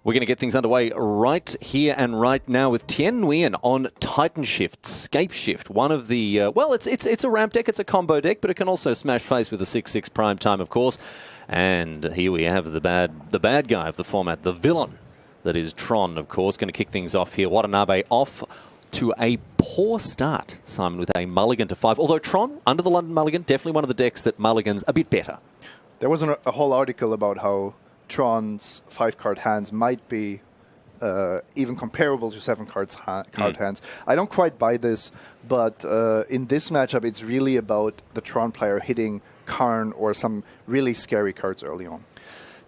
We're going to get things underway right here and right now with Thien Nguyen on Titan Shift, Scape Shift. One of the, it's a ramp deck, it's a combo deck, but it can also smash face with a 6/6 prime time, of course. And here we have the bad guy of the format, the villain that is Tron, of course. Going to kick things off here. Watanabe off to a poor start, Simon, with a mulligan to 5. Although Tron, under the London mulligan, definitely one of the decks that mulligans a bit better. There was a whole article about how Tron's 5-card hands might be even comparable to 7-card hands. I don't quite buy this, but in this matchup, it's really about the Tron player hitting Karn or some really scary cards early on.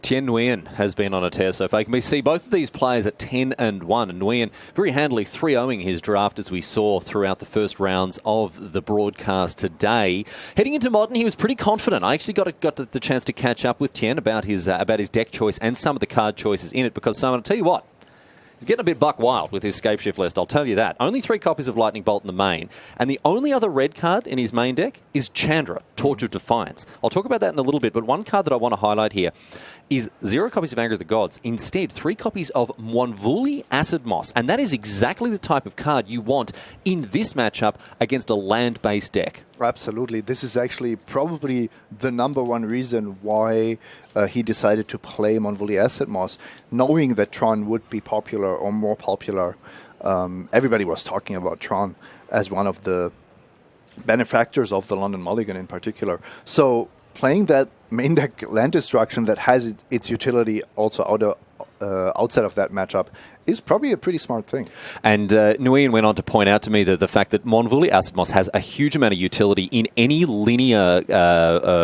Thien Nguyen has been on a tear so far. We see both of these players at 10 and 1, and Nguyen very handily 3-0ing his draft, as we saw throughout the first rounds of the broadcast today. Heading into Modern, he was pretty confident. I actually got the chance to catch up with Thien about his deck choice and some of the card choices in it, because Simon, I'll tell you what, he's getting a bit buck wild with his Scape Shift list, I'll tell you that. Only 3 copies of Lightning Bolt in the main, and the only other red card in his main deck is Chandra, Torch of Defiance. I'll talk about that in a little bit, but one card that I want to highlight here is 0 copies of Anger of the Gods. Instead, 3 copies of Mwanvuli Acid Moss, and that is exactly the type of card you want in this matchup against a land-based deck. Absolutely. This is actually probably the #1 reason why he decided to play Mwanvuli Acid Moss, knowing that Tron would be popular or more popular. Everybody was talking about Tron as one of the benefactors of the London Mulligan in particular. So playing that main deck land destruction that has its utility also outside of that matchup is probably a pretty smart thing. And Nguyen went on to point out to me that the fact that Mwanvuli Acid Moss has a huge amount of utility in any linear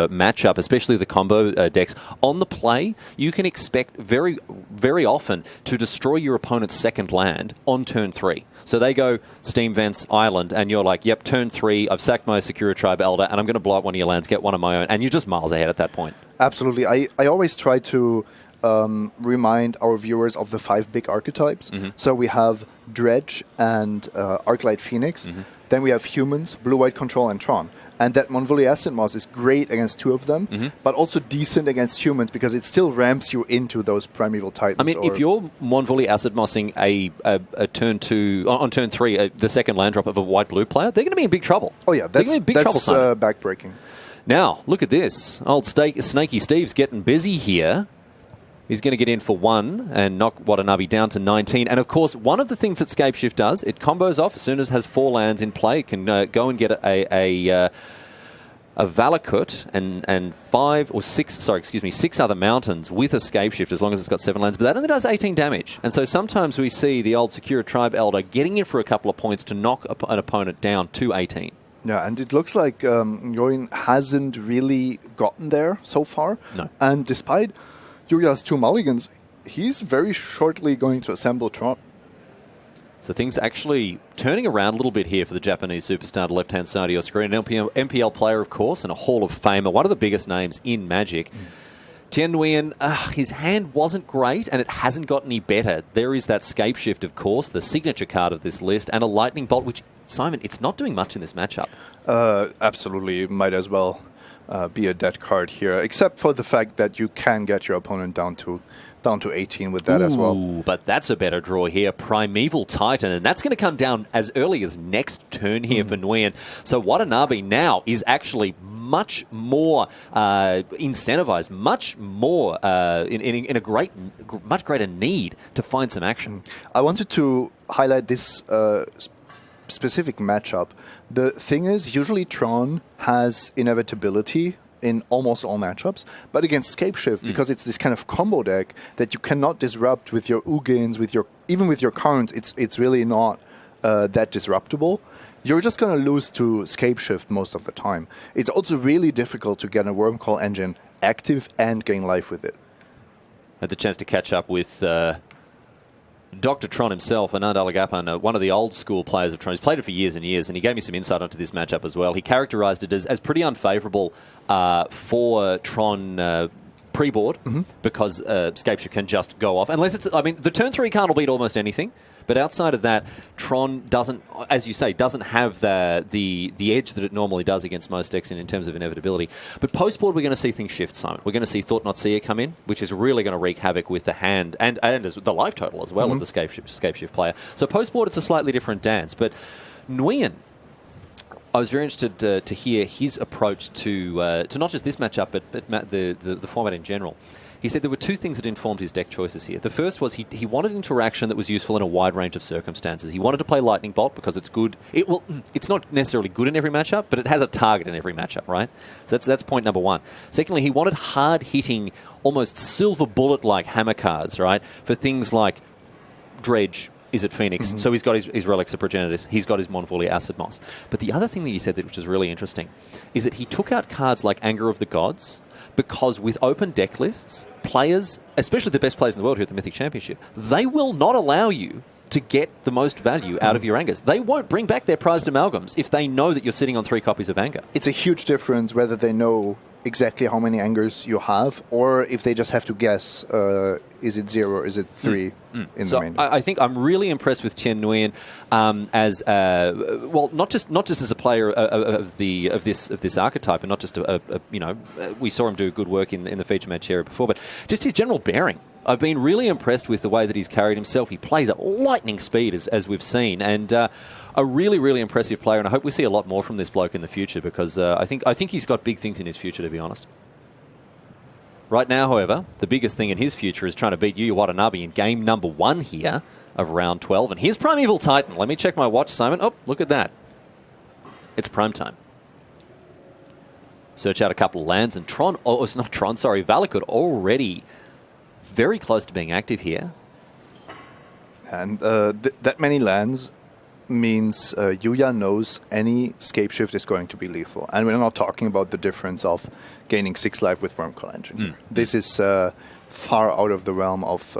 matchup, especially the combo decks. On the play, you can expect very, very often to destroy your opponent's second land on turn 3. So they go Steam Vents Island, and you're like, yep, turn 3, I've sacked my Secura Tribe Elder, and I'm going to blow up one of your lands, get one of my own, and you're just miles ahead at that point. Absolutely. I always try to remind our viewers of the 5 big archetypes. So we have Dredge and Arclight Phoenix. Then we have humans, Blue-White Control, and Tron. And that Mwanvuli Acid Moss is great against 2 of them, but also decent against humans because it still ramps you into those Primeval Titans. I mean, if you're Mwanvuli Acid Mossing a turn 2, on turn 3, the second land drop of a white-blue player, they're going to be in big trouble. Oh yeah, that's backbreaking. Now, look at this. Old Snaky Steve's getting busy here. He's going to get in for 1 and knock Watanabe down to 19. And, of course, one of the things that Scape Shift does, it combos off as soon as it has 4 lands in play. It can go and get a Valakut and 6 other mountains with a Scape Shift as long as it's got 7 lands. But that only does 18 damage. And so sometimes we see the old Secura Tribe Elder getting in for a couple of points to knock an opponent down to 18. Yeah, and it looks like Nguyen hasn't really gotten there so far. No. And despite Yuuya's 2 mulligans, he's very shortly going to assemble Tron. So things actually turning around a little bit here for the Japanese superstar to the left-hand side of your screen. An MPL player, of course, and a Hall of Famer, one of the biggest names in Magic. Thien Nguyen, his hand wasn't great, and it hasn't got any better. There is that Scape Shift, of course, the signature card of this list, and a Lightning Bolt, which, Simon, it's not doing much in this matchup. Absolutely, might as well be a dead card here, except for the fact that you can get your opponent down to 18 with that as well. But that's a better draw here. Primeval Titan, and that's going to come down as early as next turn here for Nguyen. So Watanabe now is actually much more incentivized, much more in a much greater need to find some action. I wanted to highlight this specific matchup. The thing is, usually Tron has inevitability in almost all matchups, but against Scape Shift, because it's this kind of combo deck that you cannot disrupt with your Ugins, even with your Karns, it's really not that disruptable. You're just going to lose to Scape Shift most of the time. It's also really difficult to get a Wormcall engine active and gain life with it. I had the chance to catch up with Dr. Tron himself, Anand Alagapan, one of the old school players of Tron. He's played it for years and years, and he gave me some insight onto this matchup as well. He characterized it as pretty unfavorable for Tron pre-board because Scapeship can just go off. Unless it's, I mean, the turn 3 card will beat almost anything. But outside of that, Tron doesn't, as you say, doesn't have the edge that it normally does against most decks in terms of inevitability. But post-board, we're going to see things shift, Simon. We're going to see Thought Not Seer come in, which is really going to wreak havoc with the hand and as the life total as well of the Scapeship player. So post-board, it's a slightly different dance. But Nguyen, I was very interested to hear his approach to not just this matchup, but the format in general. He said there were two things that informed his deck choices here. The first was he wanted interaction that was useful in a wide range of circumstances. He wanted to play Lightning Bolt because it's good. It's not necessarily good in every matchup, but it has a target in every matchup, right? So that's point number one. Secondly, he wanted hard-hitting, almost silver bullet-like hammer cards, right, for things like Dredge. Is it Phoenix? So he's got his Relics of Progenitus. He's got his Monvolia Acid Moss. But the other thing that he said, which is really interesting, is that he took out cards like Anger of the Gods because with open deck lists, players, especially the best players in the world here at the Mythic Championship, they will not allow you to get the most value out of your Angers. They won't bring back their prized amalgams if they know that you're sitting on 3 copies of Anger. It's a huge difference whether they know exactly how many Angers you have or if they just have to guess, is it 0 or is it 3 in the main. I think I'm really impressed with Thien Nguyen as well, not just as a player of this archetype, and not just we saw him do good work in the feature match area before, but just his general bearing. I've been really impressed with the way that he's carried himself. He plays at lightning speed, as we've seen, and a really, really impressive player. And I hope we see a lot more from this bloke in the future because I think he's got big things in his future, to be honest. Right now, however, the biggest thing in his future is trying to beat Yuuya Watanabe in game number 1 here of round 12. And here's Primeval Titan. Let me check my watch, Simon. Oh, look at that. It's prime time. Search out a couple of lands, and Valakut already very close to being active here. And that many lands means Yuuya knows any Scapeshift is going to be lethal. And we're not talking about the difference of gaining 6 life with Wormcoil Engine. This is far out of the realm of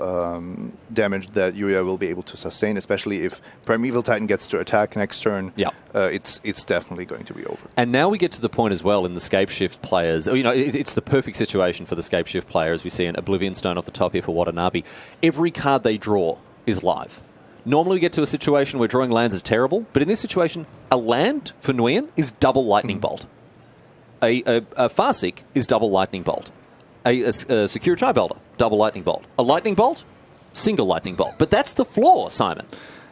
damage that Yuuya will be able to sustain, especially if Primeval Titan gets to attack next turn. Yeah. It's definitely going to be over. And now we get to the point as well in the Scapeshift players. It's the perfect situation for the Scapeshift player, as we see an Oblivion Stone off the top here for Watanabe. Every card they draw is live. Normally we get to a situation where drawing lands is terrible, but in this situation, a land for Nguyen is double Lightning Bolt. A Farseek is double Lightning Bolt. A Secure Tribelder, double Lightning Bolt. A Lightning Bolt, single Lightning Bolt. But that's the flaw, Simon.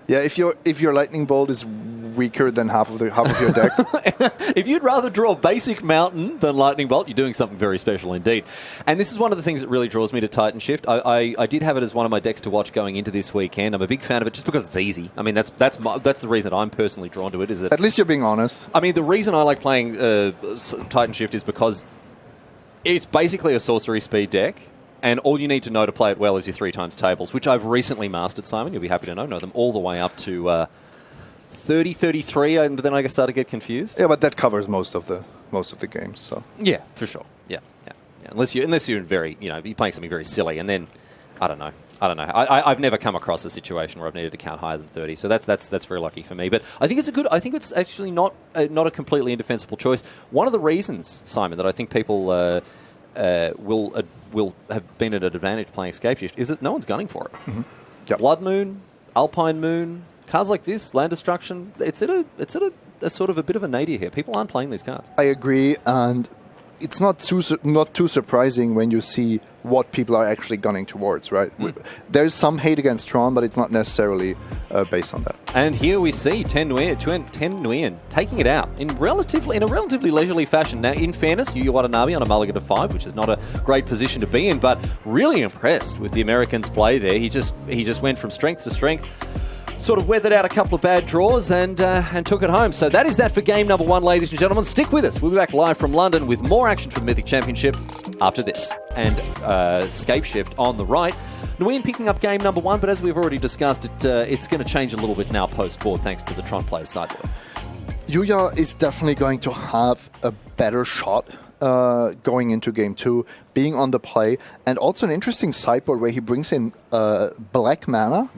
Yeah, if your Lightning Bolt is weaker than half of your deck. If you'd rather draw Basic Mountain than Lightning Bolt, you're doing something very special indeed. And this is one of the things that really draws me to Titan Shift. I did have it as one of my decks to watch going into this weekend. I'm a big fan of it just because it's easy. I mean, that's the reason that I'm personally drawn to it. Is that at least you're being honest. I mean, the reason I like playing Titan Shift is because it's basically a sorcery speed deck. And all you need to know to play it well is your 3x tables, which I've recently mastered, Simon. You'll be happy to know them all the way up to 30, 33, but then I start to get confused. Yeah, but that covers most of the games. So yeah, for sure. Yeah. Unless you're very, you're playing something very silly, and then I don't know. I've never come across a situation where I've needed to count higher than 30, so that's very lucky for me. But I think it's actually not a completely indefensible choice. One of the reasons, Simon, that I think people will have been at an advantage playing Scapeshift is that no one's gunning for it. Yep. Blood Moon, Alpine Moon, cards like this, Land Destruction, it's at a sort of a bit of a nadir here. People aren't playing these cards. I agree, and it's not too surprising when you see what people are actually gunning towards, right? There's some hate against Tron, but it's not necessarily based on that. And here we see Thien Nguyen taking it out in a relatively leisurely fashion. Now, in fairness, Yuuya Watanabe on a mulligan of 5, which is not a great position to be in, but really impressed with the American's play there. He just went from strength to strength. Sort of weathered out a couple of bad draws and took it home. So that is that for game number 1, ladies and gentlemen. Stick with us. We'll be back live from London with more action from the Mythic Championship after this. And Scapeshift on the right. Nguyen picking up game number 1, but as we've already discussed, it's going to change a little bit now post-board thanks to the Tron players sideboard. Yuuya is definitely going to have a better shot going into game 2, being on the play, and also an interesting sideboard where he brings in black mana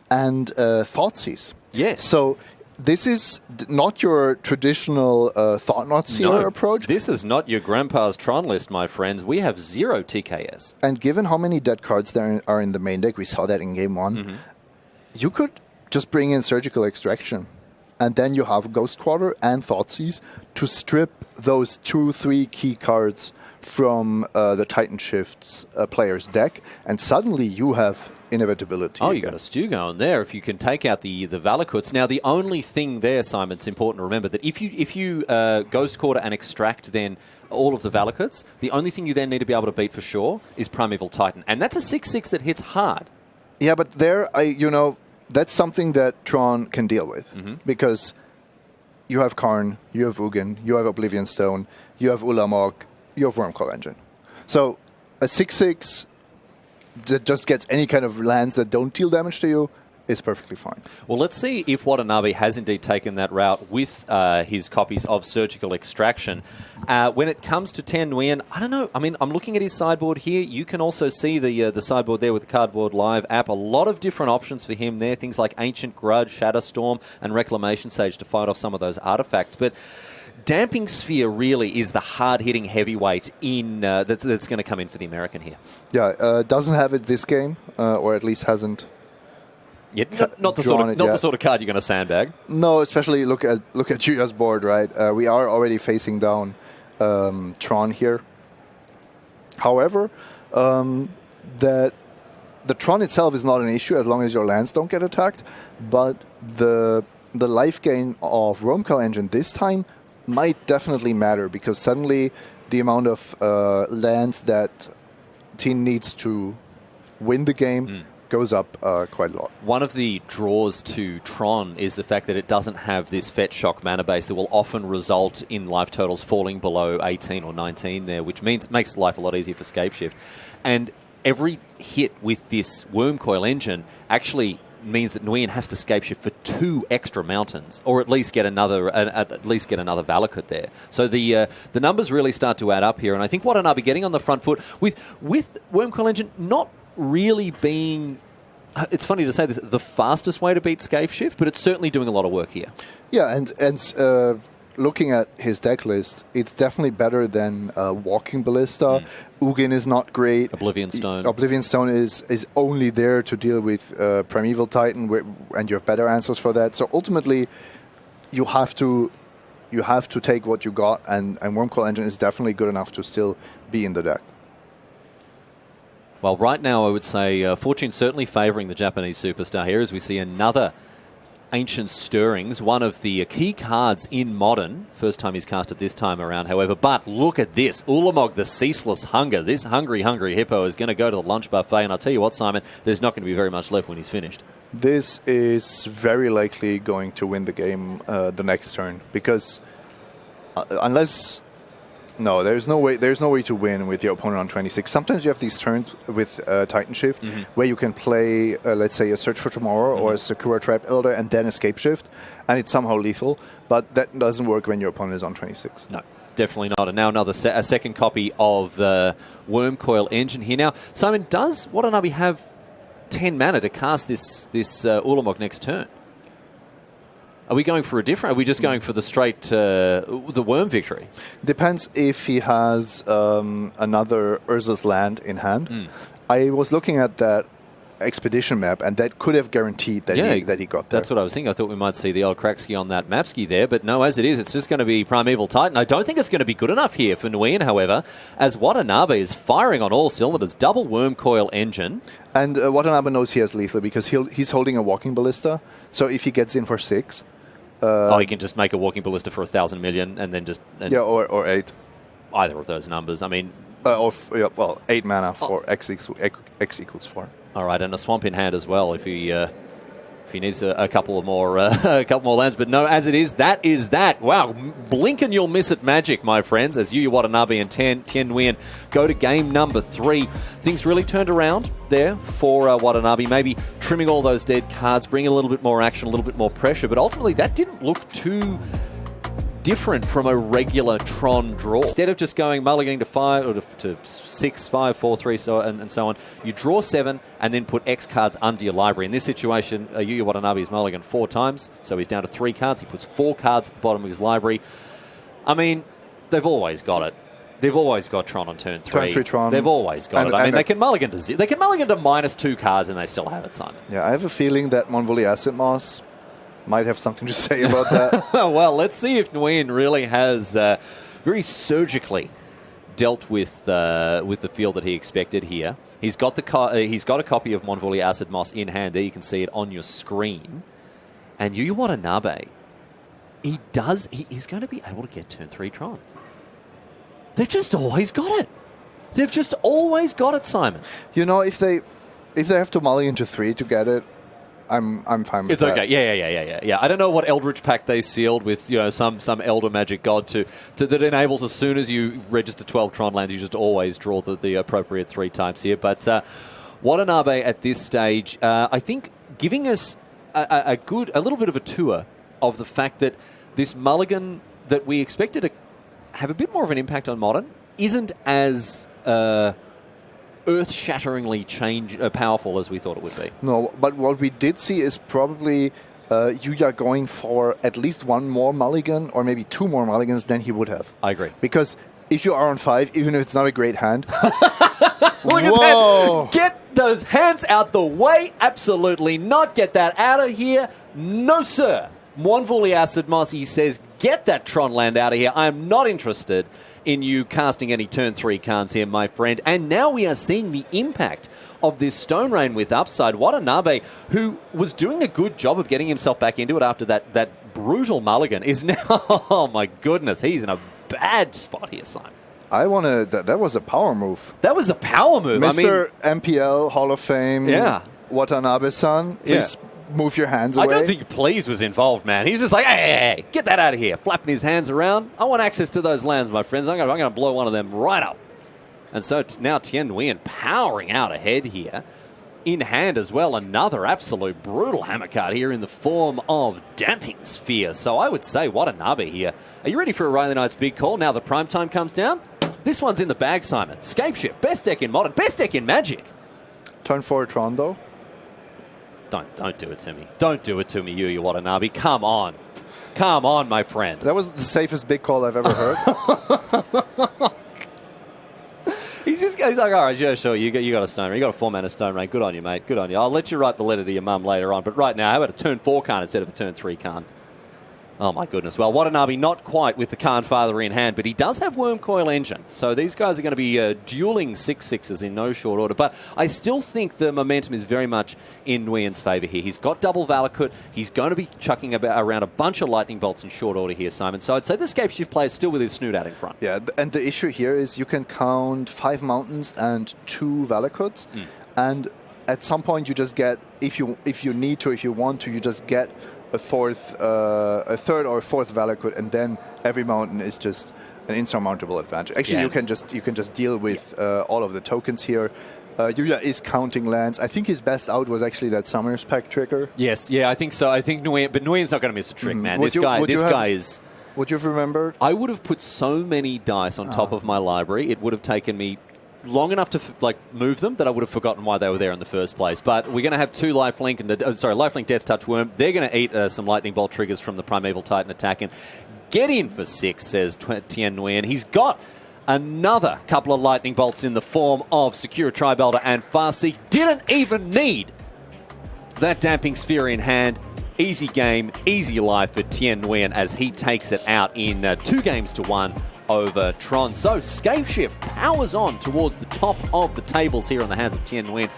and Thoughtseize. Yes. So this is not your traditional Thought Not Sealer approach. This is not your grandpa's Tron list, my friends. We have 0 TKS. And given how many dead cards there are in the main deck, we saw that in game 1, you could just bring in Surgical Extraction. And then you have Ghost Quarter and Thoughtseize to strip those 2-3 key cards from the Titan Shift's player's deck. And suddenly you have inevitability. Oh, you got a stew going there if you can take out the Valakuts. Now, the only thing there, Simon, it's important to remember that if you Ghost Quarter and extract then all of the Valakuts, the only thing you then need to be able to beat for sure is Primeval Titan. And that's a 6/6 that hits hard. Yeah, but there, that's something that Tron can deal with. Because you have Karn, you have Ugin, you have Oblivion Stone, you have Ulamog, you have Wormcoil Engine. So a 6/6 that just gets any kind of lands that don't deal damage to you is perfectly fine. Well, let's see if Watanabe has indeed taken that route with his copies of Surgical Extraction. When it comes to Thien Nguyen, I don't know. I mean, I'm looking at his sideboard here. You can also see the sideboard there with the Cardboard Live app. A lot of different options for him there. Things like Ancient Grudge, Shadowstorm, and Reclamation Sage to fight off some of those artifacts. But Damping Sphere really is the hard-hitting heavyweight that's going to come in for the American here. Yeah, doesn't have it this game, or at least hasn't. Not the sort of card you're going to sandbag. No, especially look at Yuuya's board, right? We are already facing down Tron here. However, that the Tron itself is not an issue as long as your lands don't get attacked. But the life gain of Wormcoil Engine this time might definitely matter, because suddenly the amount of lands that Thien needs to win the game goes up quite a lot. One of the draws to Tron is the fact that it doesn't have this Fetch Shock mana base that will often result in life totals falling below 18 or 19 there, which makes life a lot easier for Scapeshift. And every hit with this Wormcoil Engine actually means that Nguyen has to Scapeshift for 2 extra mountains, or at least get another Valakut there. So the numbers really start to add up here, and I think Watanabe getting on the front foot with Wormcoil Engine not really being, it's funny to say this, the fastest way to beat Scapeshift, but it's certainly doing a lot of work here. Yeah, and looking at his deck list, it's definitely better than Walking Ballista. Ugin is not great. Oblivion Stone. Oblivion Stone is only there to deal with Primeval Titan, and you have better answers for that. So ultimately, you have to take what you got, and Wormcoil Engine is definitely good enough to still be in the deck. Well, right now I would say fortune certainly favouring the Japanese superstar here, as we see another Ancient Stirrings, one of the key cards in Modern. First time he's cast it this time around, however. But look at this. Ulamog, the Ceaseless Hunger. This hungry hippo is going to go to the lunch buffet. And I'll tell you what, Simon, there's not going to be very much left when he's finished. This is very likely going to win the game the next turn. Because unless... No, there's no way to win with your opponent on 26. Sometimes you have these turns with Titan Shift where you can play, let's say, a Search for Tomorrow or a Sakura Trap Elder and then Escape Shift, and it's somehow lethal. But that doesn't work when your opponent is on 26. No, definitely not. And now a second copy of Wormcoil Engine here. Now, Simon, does Watanabe have 10 mana to cast this Ulamog next turn? Are we going for a different? Are we just going for the straight the Worm victory? Depends if he has another Urza's land in hand. I was looking at that expedition map, and that could have guaranteed that he got there. That's what I was thinking. I thought we might see the old Kraxky on that Mapski there, but no, as it is, it's just going to be Primeval Titan. I don't think it's going to be good enough here for Nguyen, however, as Watanabe is firing on all cylinders. Double Wormcoil Engine. And Watanabe knows he has lethal because he's holding a Walking Ballista, so if he gets in for 6... he can just make a Walking Ballista for 1,000 million and then just... or 8. Either of those numbers. I mean... 8 mana for X equals 4. All right, and a Swamp in hand as well if he needs a couple more lands. But no, as it is, that is that. Wow, blink and you'll miss it magic, my friends, as Yuuya Watanabe and Thien Nguyen go to game number 3. Things really turned around there for Watanabe, maybe trimming all those dead cards, bringing a little bit more action, a little bit more pressure, but ultimately that didn't look too different from a regular Tron draw. Instead of just going mulliganing to 5 or to 6, 5, 4, 3, and so on, you draw 7 and then put X cards under your library. In this situation, Yuuya Watanabe is mulligan 4 times, so he's down to 3 cards. He puts 4 cards at the bottom of his library. I mean, they've always got it. They've always got Tron on turn 3. Turn 3 Tron. They've always got it. I mean, they can mulligan to they can mulligan to -2 cards and they still have it, Simon. Yeah, I have a feeling that Monvoli Acid Moss might have something to say about that. Well, let's see if Nguyen really has very surgically dealt with the field that he expected here. He's got a copy of Monvoli Acid Moss in hand. There you can see it on your screen. And Yuuya Watanabe, he's going to be able to get turn 3 Tron. They've just always got it. They've just always got it, Simon. You know, if they have to mulligan to 3 to get it, I'm fine with it's that. Okay. Yeah. I don't know what Eldritch Pact they sealed with, some Elder Magic God that enables as soon as you register 12 Tron lands, you just always draw the appropriate 3 types here. But Watanabe at this stage, I think, giving us a little bit of a tour of the fact that this mulligan that we expected to have a bit more of an impact on Modern isn't as earth-shatteringly powerful as we thought it would be. No, but what we did see is probably Yuuya going for at least 1 more mulligan or maybe 2 more mulligans than he would have. I agree. Because if you are on 5, even if it's not a great hand... Look at that! Get those hands out the way! Absolutely not. Get that out of here. No, sir. Monvoli Acid Moss, he says, get that Tron land out of here. I am not interested in you casting any turn 3 cards here, my friend. And now we are seeing the impact of this Stone Rain with upside. Watanabe, who was doing a good job of getting himself back into it after that brutal mulligan, is now, oh my goodness, he's in a bad spot here, Simon. That was a power move. That was a power move. Mr. MPL Hall of Fame, yeah. Watanabe-san, please move your hands away. I don't think please was involved, man. He's just like, hey, get that out of here. Flapping his hands around. I want access to those lands, my friends. I'm going to blow one of them right up. And so now Thien Nguyen powering out ahead here. In hand as well, another absolute brutal hammer card here in the form of Damping Sphere. So I would say Watanabe here. Are you ready for a Riley Knight's big call now the prime time comes down? This one's in the bag, Simon. Scapeshift, best deck in Modern, best deck in Magic. Turn 4 Tron, though. Don't do it to me. Don't do it to me, Yuuya Watanabe. Come on. Come on, my friend. That was the safest big call I've ever heard. He's like, all right, yeah, sure, you got a Stone Rain. You got a 4-mana Stone Rain. Good on you, mate. Good on you. I'll let you write the letter to your mum later on. But right now, how about a turn 4 card instead of a turn 3 card? Oh, my goodness. Well, Watanabe not quite with the Khan Father in hand, but he does have Worm Coil Engine. So these guys are going to be dueling 6/6s in no short order. But I still think the momentum is very much in Nguyen's favour here. He's got double Valakut. He's going to be chucking around a bunch of Lightning Bolts in short order here, Simon. So I'd say the Scapeshift player is still with his snoot out in front. Yeah, and the issue here is you can count 5 Mountains and 2 Valakuts. And at some point you just get, if you need to, if you want to, you just get a third or fourth Valakut, and then every mountain is just an insurmountable advantage. Actually, you can just deal with all of the tokens here. Yuuya is counting lands. I think his best out was actually that Summoner's Pact trigger. Yes, yeah, I think so. I think Nguyen's not going to miss a trick, man. This guy is. Would you have remembered? I would have put so many dice on top of my library. It would have taken me long enough to move them that I would have forgotten why they were there in the first place. But we're going to have 2 Lifelink and Lifelink Death Touch Worm. They're going to eat some Lightning Bolt triggers from the Primeval Titan attacking. Get in for 6, says Thien Nguyen. He's got another couple of Lightning Bolts in the form of Secure Tribelder and Farseek. Didn't even need that Damping Sphere in hand. Easy game, easy life for Thien Nguyen as he takes it out in 2 games to 1 over Tron. So Scapeshift powers on towards the top of the tables here on the hands of Thien Nguyen.